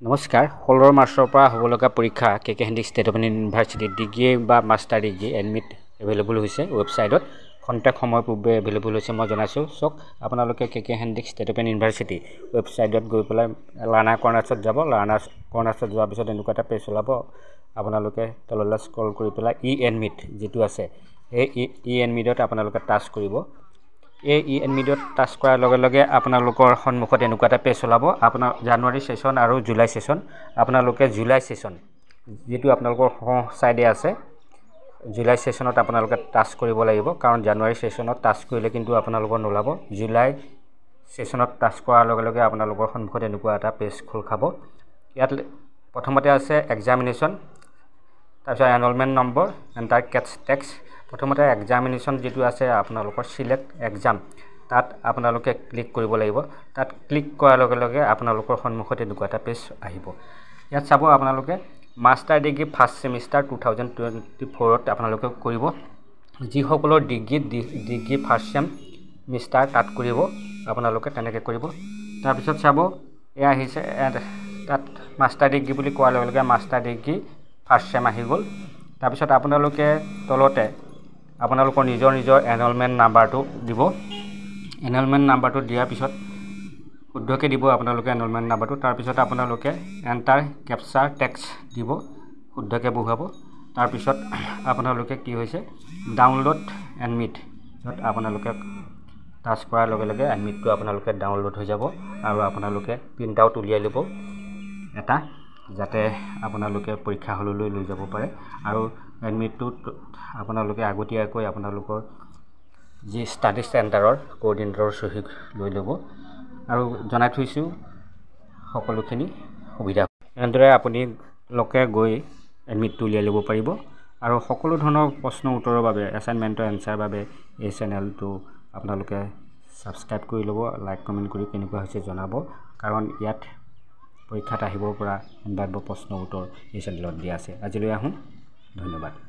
নমস্কাৰ 16 মাৰ্চৰ পৰা হ'ব লগা পৰীক্ষা KK Handique state open university degree বা মাষ্টাৰ ডিগ্ৰী এডমিট এভেইলেবল হৈছে ৱেবছাইটত খন্তেক সময় পূৰ্বে এভেইলেবল হৈছে মই জনাইছোঁ চক আপোনালোকে কেকে হেন্দিক ষ্টেট অপেন ইউনিভাৰ্চিটি ৱেবছাইটত গৈ পেলাই লাৰ্ণাৰ কৰ্নাৰ্ছত যাব লাৰ্ণাৰ কৰ্নাৰ্ছত যোৱাৰ পিছত এনেকুৱা এটা পেজ ওলাব আপোনালোকে তললৈ স্ক্ৰল কৰি পেলাই এডমিট যেটো আছে এই এডমিটত আপোনালোকে টাচ কৰিব এই এডমিটত টাচ কৰাৰ লগে লগে আপোনালোকৰ সন্মুখত এনেকুৱা এটা পেজ ওলাব আপোনাৰ জানুৱাৰী সেশন আৰু জুলাই সেশন আপোনালোকে জুলাই সেশন যেটো আপোনালোকৰ সাইডে আছে জুলাই সেশনত আপোনালোকে টাচ কৰিব লাগিব কাৰণ জানুৱাৰী সেশনত টাচ কৰিলে কিন্তু আপোনালোকৰ নোলাব জুলাই সেশনত টাচ কৰাৰ লগে লগে আপোনালোকৰ সন্মুখত এনেকুৱা এটা পেজ খোল খাব ইয়াত প্ৰথমতে আছে এক্সামিনেশ্যন তাৰপিছত এনৰলমেন্ট নম্বৰ এন্টাৰ কেটছ টেক্স প্ৰথমতে এক্সামিনেশ্যন যেটো আছে আপোনালোকৰ সিলেক্ট এক্সাম তাত আপোনালোকে ক্লিক কৰিব লাগিব তাত ক্লিক কৰাৰ লগে লগে আপোনালোকৰ সন্মুখত এনেকুৱা এটা পেজ আহিব ইয়াত চাব আপোনালোকে মাষ্টাৰ ডিগ্ৰী ফাৰ্ষ্ট সেমিষ্টাৰ 2024 ত আপোনালোকে কৰিব যি সকলৰ ডিগ্ৰী ফাৰ্ষ্ট সেমিষ্টাৰ তাত কৰিব আপোনালোকে তেনেকৈ কৰিব তাৰ পিছত চাব এ আহিছে তাত মাষ্টাৰ ডিগ্ৰী বুলি কোৱাৰ লগে লগে মাষ্টাৰ ডিগ্ৰী ফাৰ্ষ্ট সেম আহি গ'ল তাৰ পিছত আপোনালোকে তলতে আপোনালোকৰ নিজৰ এনৰলমেন্ট নাম্বাৰটো দিব এনৰলমেন্ট নাম্বাৰটো দিয়াৰ পিছত শুদ্ধকে দিব আপোনালোকে এনৰলমেন্ট নাম্বাৰটো তাৰ পিছত আপোনালোকে এন্টাৰ কেপচাৰ টেক্সট দিব শুদ্ধকে বহুৱাব তাৰ পিছত আপোনালোকে কি হৈছে ডাউনলোড এডমিট আপোনালোকে টাচ কৰাৰ লগে লগে এডমিটটো আপোনালোকে ডাউনলোড হৈ যাব আৰু আপোনালোকে প্ৰিন্ট আউট উলিয়াই ল'ব এটা যাতে আপোনালোকে পৰীক্ষা হললৈ লৈ যাব পাৰে আৰু এডমিটটো আপোনালোকে আগতীয়াকৈ আপোনালোকৰ যি ষ্টাডি চেণ্টাৰৰ কোঅৰ্ডিনেটৰৰ সহি লৈ ল'ব আৰু জনাই থৈছোঁ সকলোখিনি সুবিধা এনেদৰে আপুনি লোকে গৈ এডমিটটো উলিয়াই ল'ব পাৰিব আৰু সকলো ধৰণৰ প্ৰশ্ন উত্তৰৰ বাবে এছাইনমেন্টৰ এনসাৰ বাবে এই চেনেলটো আপোনালোকে সাবস্ক্ৰাইব কৰি ল'ব লাইক কমেন্ট কৰি কেনেকুৱা হৈছে জনাব কাৰণ ইয়াত পৰীক্ষাত আহিব পৰা সম্ভাৱ্য প্ৰশ্ন উত্তৰ এই চেনেলত দিয়া আছে আজিলৈ আহোঁ ধন্যবাদ